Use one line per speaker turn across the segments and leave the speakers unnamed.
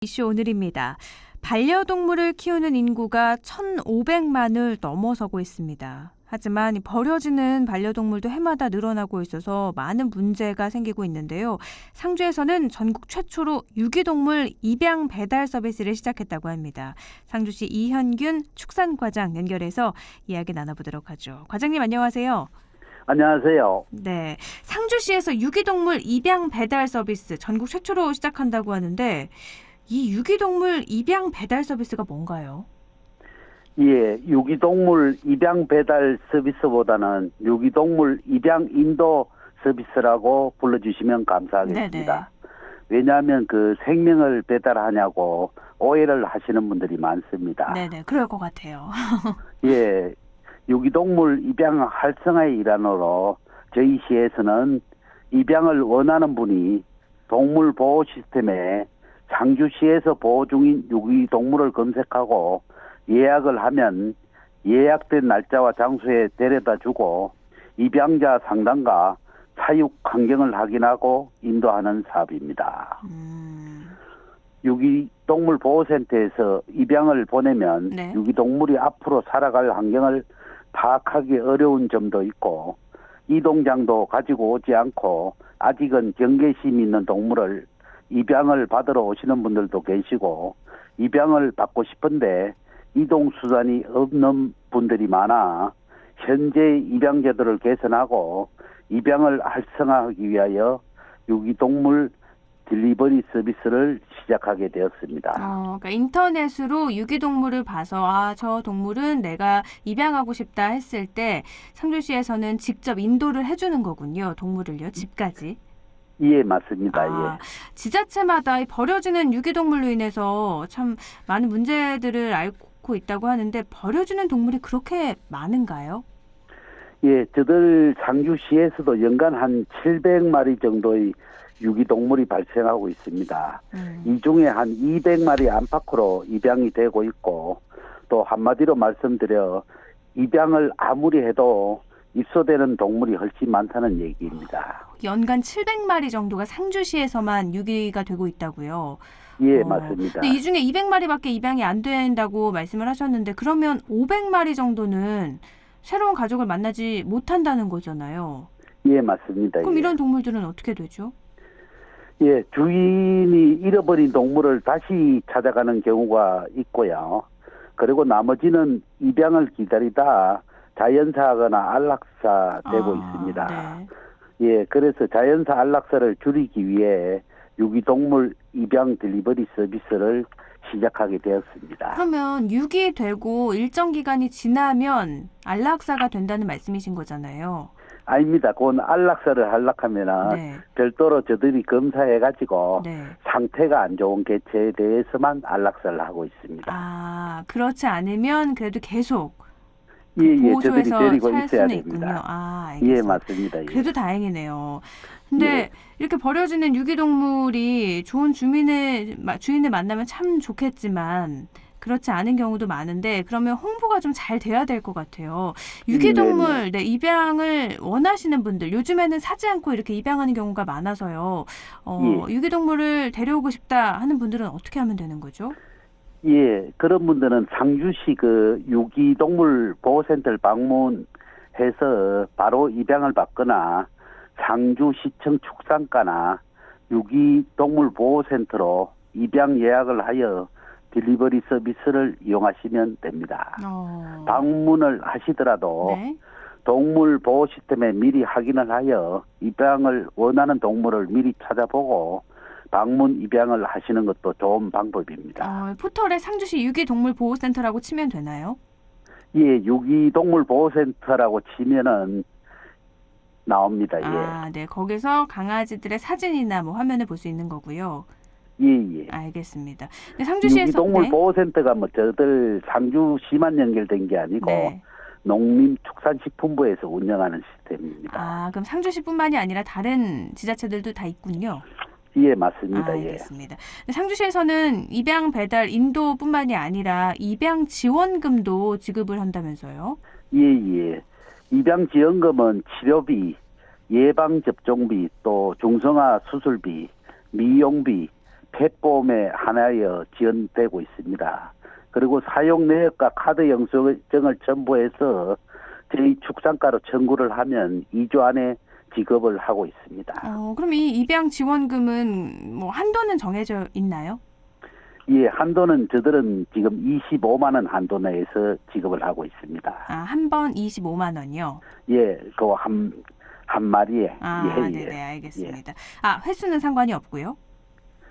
이슈 오늘입니다. 반려동물을 키우는 인구가 1,500만을 넘어서고 있습니다. 하지만 버려지는 반려동물도 해마다 늘어나고 있어서 많은 문제가 생기고 있는데요. 상주에서는 전국 최초로 유기동물 입양 배달 서비스를 시작했다고 합니다. 상주시 이현균 축산과장 연결해서 이야기 나눠보도록 하죠. 과장님 안녕하세요.
안녕하세요.
네, 상주시에서 유기동물 입양 배달 서비스 전국 최초로 시작한다고 하는데 이 유기동물 입양 배달 서비스가 뭔가요?
예, 유기동물 입양 배달 서비스보다는 유기동물 입양 인도 서비스라고 불러주시면 감사하겠습니다.
네네.
왜냐하면 그 생명을 배달하냐고 오해를 하시는 분들이 많습니다.
네네, 그럴 것 같아요.
예, 유기동물 입양 활성화의 일환으로 저희 시에서는 입양을 원하는 분이 동물보호 시스템에 상주시에서 보호 중인 유기동물을 검색하고 예약을 하면 예약된 날짜와 장소에 데려다주고 입양자 상담과 사육 환경을 확인하고 인도하는 사업입니다. 유기동물보호센터에서 입양을 보내면
네.
유기동물이 앞으로 살아갈 환경을 파악하기 어려운 점도 있고 이동장도 가지고 오지 않고 아직은 경계심이 있는 동물을 입양을 받으러 오시는 분들도 계시고 입양을 받고 싶은데 이동수단이 없는 분들이 많아 현재 입양 제도를 개선하고 입양을 활성화하기 위하여 유기동물 딜리버리 서비스를 시작하게 되었습니다.
그러니까 인터넷으로 유기동물을 봐서 저 동물은 내가 입양하고 싶다 했을 때 상주시에서는 직접 인도를 해주는 거군요. 동물을요, 집까지.
예, 맞습니다. 예.
지자체마다 이 버려지는 유기동물로 인해서 참 많은 문제들을 앓고 있다고 하는데 버려지는 동물이 그렇게 많은가요?
예, 저들 상주시에서도 연간 한 700마리 정도의 유기동물이 발생하고 있습니다. 이 중에 한 200마리 안팎으로 입양이 되고 있고 또 한마디로 말씀드려 입양을 아무리 해도 입소되는 동물이 훨씬 많다는 얘기입니다.
연간 700마리 정도가 상주시에서만 유기가 되고 있다고요?
예, 맞습니다.
근데 이 중에 200마리밖에 입양이 안 된다고 말씀을 하셨는데 그러면 500마리 정도는 새로운 가족을 만나지 못한다는 거잖아요.
예, 맞습니다.
그럼
예.
이런 동물들은 어떻게 되죠?
예, 주인이 잃어버린 동물을 다시 찾아가는 경우가 있고요. 그리고 나머지는 입양을 기다리다 자연사하거나 안락사 되고 있습니다.
네.
예, 그래서 자연사 안락사를 줄이기 위해 유기동물 입양 딜리버리 서비스를 시작하게 되었습니다.
그러면 유기되고 일정 기간이 지나면 안락사가 된다는 말씀이신 거잖아요.
아닙니다. 그건 안락사를 하려면
네.
별도로 저들이 검사해가지고
네.
상태가 안 좋은 개체에 대해서만 안락사를 하고 있습니다.
그렇지 않으면 그래도 계속
예, 저들이
보호소에서
데리고
살
있어야
수는 있군요.
됩니다.
알겠습니다.
예, 맞습니다. 예.
그래도 다행이네요. 근데
예.
이렇게 버려지는 유기동물이 좋은 주인을 만나면 참 좋겠지만 그렇지 않은 경우도 많은데 그러면 홍보가 좀 잘 돼야 될 것 같아요. 유기동물 입양을 원하시는 분들 요즘에는 사지 않고 이렇게 입양하는 경우가 많아서요.
예.
유기동물을 데려오고 싶다 하는 분들은 어떻게 하면 되는 거죠?
예, 그런 분들은 상주시 그 유기동물 보호센터를 방문해서 바로 입양을 받거나 상주시청 축산과나 유기동물 보호센터로 입양 예약을 하여 딜리버리 서비스를 이용하시면 됩니다. 방문을 하시더라도
네.
동물 보호 시스템에 미리 확인을 하여 입양을 원하는 동물을 미리 찾아보고 방문 입양을 하시는 것도 좋은 방법입니다.
포털에 상주시 유기동물보호센터라고 치면 되나요?
예, 유기동물 보호센터라고 치면은 나옵니다. 예.
네. 거기서 강아지들의 사진이나 화면을 볼 수 있는 거고요.
예.
알겠습니다. 네, 상주시에서
유기동물
네.
보호센터가 저들 상주시만 연결된 게 아니고
네.
농림축산식품부에서 운영하는 시스템입니다.
그럼 상주시뿐만이 아니라 다른 지자체들도 다 있군요.
예, 맞습니다.
알겠습니다. 네, 상주시에서는 입양 배달 인도뿐만이 아니라 입양 지원금도 지급을 한다면서요?
예. 입양 지원금은 치료비, 예방 접종비, 또 중성화 수술비, 미용비, 펫보험에 하나여 지원되고 있습니다. 그리고 사용 내역과 카드 영수증을 첨부해서 저희 축산가로 청구를 하면 2주 안에 지급을 하고 있습니다.
그럼 이 입양 지원금은 뭐 한도는 정해져 있나요?
예, 한도는 저들은 지금 25만 원 한도 내에서 지급을 하고 있습니다.
한 번 25만 원이요?
예, 그 한 마리에. 예,
네네, 알겠습니다. 횟수는 상관이 없고요?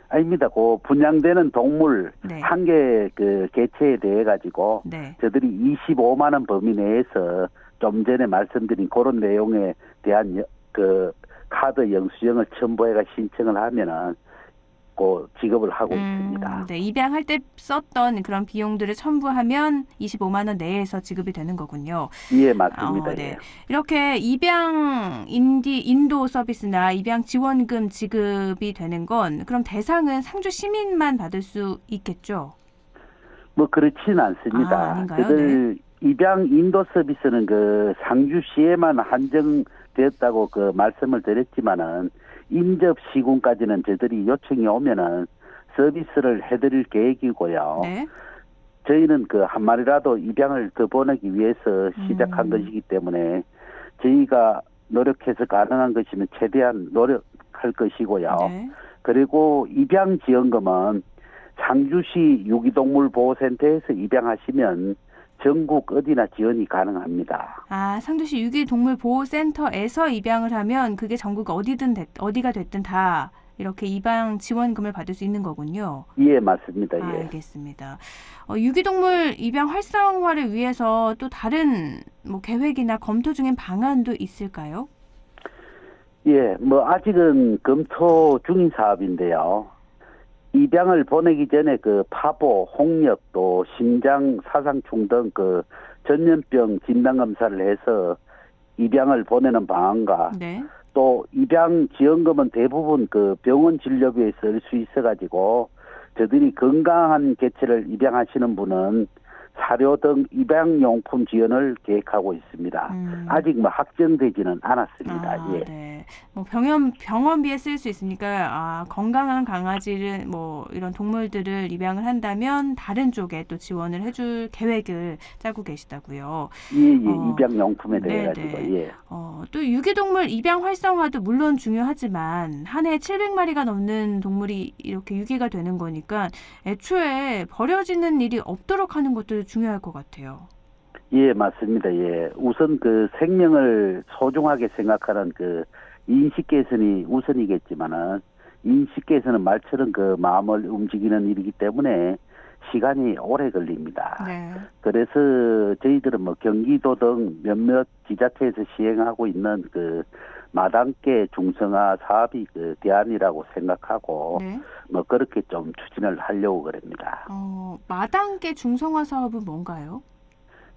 아닙니다. 그 분양되는 동물
네.
한 개 그 개체에 대해 가지고
네.
저들이 25만 원 범위 내에서 좀 전에 말씀드린 그런 내용에 대한 그 카드 영수증을 첨부해가 신청을 하면은 그 지급을 하고 있습니다.
네, 입양할 때 썼던 그런 비용들을 첨부하면 25만 원 내에서 지급이 되는 거군요.
예, 맞습니다.
네.
예.
이렇게 입양 인도 서비스나 입양 지원금 지급이 되는 건 그럼 대상은 상주 시민만 받을 수 있겠죠?
뭐 그렇지는 않습니다.
아닌가요?
저들 입양 인도 서비스는 그 상주시에만 한정되었다고 그 말씀을 드렸지만은 인접 시군까지는 저희들이 요청이 오면은 서비스를 해드릴 계획이고요.
네.
저희는 그 한 마리라도 입양을 더 보내기 위해서 시작한 것이기 때문에 저희가 노력해서 가능한 것이면 최대한 노력할 것이고요.
네.
그리고 입양 지원금은 상주시 유기동물보호센터에서 입양하시면 전국 어디나 지원이 가능합니다.
상주시 유기동물보호센터에서 입양을 하면 그게 전국 어디가 됐든 다 이렇게 입양 지원금을 받을 수 있는 거군요.
예, 맞습니다. 예.
알겠습니다. 유기동물 입양 활성화를 위해서 또 다른 뭐 계획이나 검토 중인 방안도 있을까요?
예, 뭐 아직은 검토 중인 사업인데요. 입양을 보내기 전에 그 파보, 홍역, 또 심장 사상충 등 그 전염병 진단 검사를 해서 입양을 보내는 방안과
네.
또 입양 지원금은 대부분 그 병원 진료비에 쓸 수 있어가지고 저들이 건강한 개체를 입양하시는 분은 사료 등 입양용품 지원을 계획하고 있습니다. 아직 뭐 확정되지는 않았습니다. 예.
네. 뭐 병원비에 쓸 수 있으니까 건강한 강아지를 뭐 이런 동물들을 입양을 한다면 다른 쪽에 또 지원을 해줄 계획을 짜고 계시다고요.
예, 입양용품에 대해 가지고 예.
또 유기동물 입양 활성화도 물론 중요하지만 한 해에 700마리가 넘는 동물이 이렇게 유기가 되는 거니까 애초에 버려지는 일이 없도록 하는 것도 중요할 것 같아요.
예, 맞습니다. 예. 우선 그 생명을 소중하게 생각하는 그 인식 개선이 우선이겠지만은 인식 개선은 말처럼 그 마음을 움직이는 일이기 때문에 시간이 오래 걸립니다.
네.
그래서 저희들은 뭐 경기도 등 몇몇 지자체에서 시행하고 있는 그 마당개 중성화 사업이 그 대안이라고 생각하고
네.
뭐 그렇게 좀 추진을 하려고 그럽니다.
마당개 중성화 사업은 뭔가요?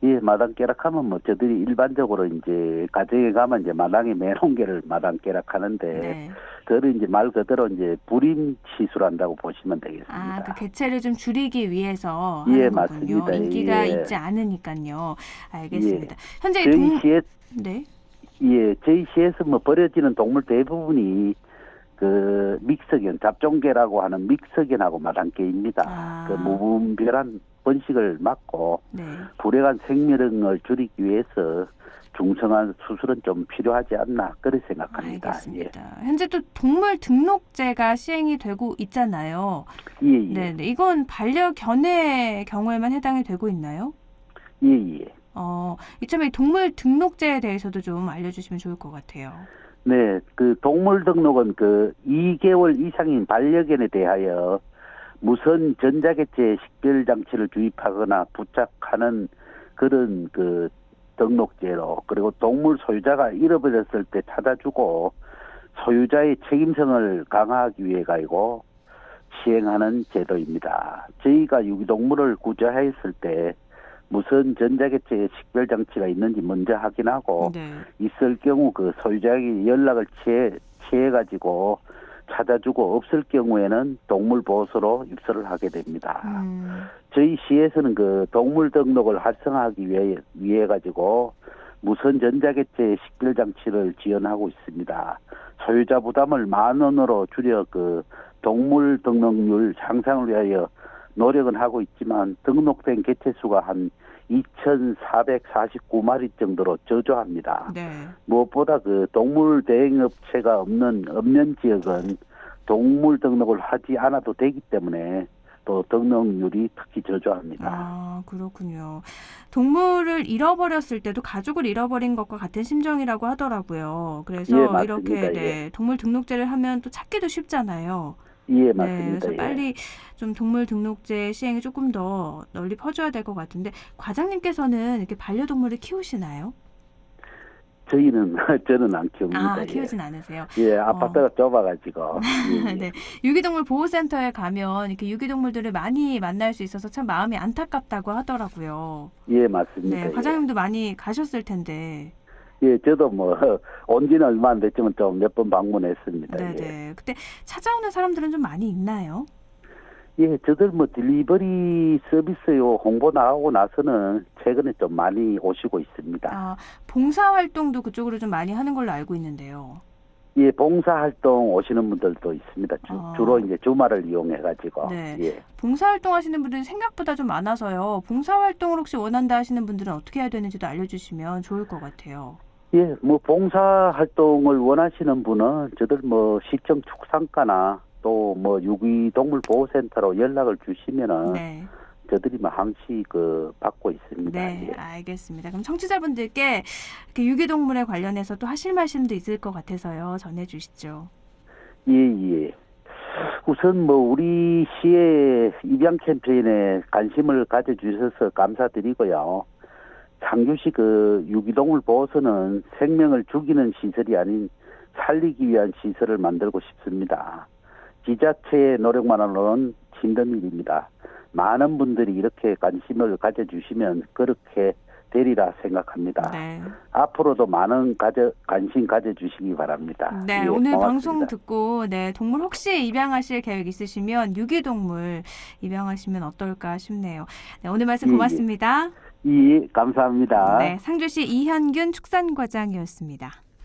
예, 마당깨락하면 뭐 저들이 일반적으로 이제 가정에 가면 이제 마당에 매놓은 개를 마당깨락하는데
네.
그걸 이제 말 그대로 이제 불임 시술한다고 보시면 되겠습니다.
그 개체를 좀 줄이기 위해서
예,
하는 거군요.
맞습니다.
인기가
예.
있지 않으니까요. 알겠습니다.
예.
현재
저희 시에
네.
예, 저희 시에서 뭐 버려지는 동물 대부분이 그 믹서견, 잡종개라고 하는 믹서견하고 마당개입니다. 그 무분별한 번식을 막고
네.
불행한 생명을 줄이기 위해서 중성화 수술은 좀 필요하지 않나 그렇게 생각합니다.
알겠습니다. 현재 또 동물 등록제가 시행이 되고 있잖아요.
예, 예.
네, 이건 반려견의 경우에만 해당이 되고 있나요?
예, 예.
이참에 동물 등록제에 대해서도 좀 알려주시면 좋을 것 같아요.
네, 그 동물 등록은 그 2개월 이상인 반려견에 대하여 무선 전자개체 식별 장치를 주입하거나 부착하는 그런 그 등록제로, 그리고 동물 소유자가 잃어버렸을 때 찾아주고 소유자의 책임성을 강화하기 위해 가지고 시행하는 제도입니다. 저희가 유기동물을 구조했을 때 무선 전자개체 식별 장치가 있는지 먼저 확인하고
네. 있을
경우 그 소유자에게 연락을 취해 가지고 찾아주고 없을 경우에는 동물보호소로 입소를 하게 됩니다. 저희 시에서는 그 동물 등록을 활성화하기 위해 가지고 무선 전자개체 식별 장치를 지원하고 있습니다. 소유자 부담을 10,000원으로 줄여 그 동물 등록률 향상을 위하여 노력은 하고 있지만 등록된 개체수가 한 2,449마리 정도로 저조합니다.
네.
무엇보다 그 동물 대행업체가 없는 지역은 동물 등록을 하지 않아도 되기 때문에 또 등록률이 특히 저조합니다.
아, 그렇군요. 동물을 잃어버렸을 때도 가족을 잃어버린 것과 같은 심정이라고 하더라고요. 그래서
예, 맞습니다.
이렇게
예.
동물 등록제를 하면 또 찾기도 쉽잖아요.
예,
네,
맞습니다.
그래서
예.
빨리 좀 동물 등록제 시행이 조금 더 널리 퍼져야 될 것 같은데 과장님께서는 이렇게 반려동물을 키우시나요?
저는 안 키웁니다.
아, 키우진 않으세요.
예, 아파트가 좁아가지고. 예, 예.
네, 유기동물 보호센터에 가면 이렇게 유기동물들을 많이 만날 수 있어서 참 마음이 안타깝다고 하더라고요.
예, 맞습니다.
네, 과장님도 많이 가셨을 텐데.
예, 저도 뭐 온 지는 얼마 안 됐지만 좀 몇 번 방문했습니다.
네,
예.
네. 그때 찾아오는 사람들은 좀 많이 있나요?
예, 저들 뭐 딜리버리 서비스요 홍보 나가고 나서는 최근에 좀 많이 오시고 있습니다.
아, 봉사활동도 그쪽으로 좀 많이 하는 걸로 알고 있는데요.
예, 봉사활동 오시는 분들도 있습니다.
아.
주로 이제 주말을 이용해가지고.
네.
예.
봉사활동 하시는 분들이 생각보다 좀 많아서요. 봉사활동을 혹시 원한다 하시는 분들은 어떻게 해야 되는지도 알려주시면 좋을 것 같아요.
예, 뭐 봉사활동을 원하시는 분은 저들 뭐 시청 축산과나 또 뭐 유기동물 보호센터로 연락을 주시면은
네.
저들이 뭐 항시 받고 있습니다.
네,
예.
알겠습니다. 그럼 청취자분들께 이렇게 유기동물에 관련해서 또 하실 말씀도 있을 것 같아서요. 전해주시죠.
예, 예. 우선 뭐 우리 시의 입양 캠페인에 관심을 가져주셔서 감사드리고요. 상주시 유기동물 보호소는 생명을 죽이는 시설이 아닌 살리기 위한 시설을 만들고 싶습니다. 지자체의 노력만으로는 힘든 일입니다. 많은 분들이 이렇게 관심을 가져주시면 그렇게 되리라 생각합니다.
네.
앞으로도 많은 관심 가져주시기 바랍니다.
네,
예,
오늘
고맙습니다.
방송 듣고 동물 혹시 입양하실 계획 있으시면 유기동물 입양하시면 어떨까 싶네요. 네, 오늘 말씀
예,
고맙습니다.
예, 감사합니다.
네, 상주시 이현균 축산과장이었습니다.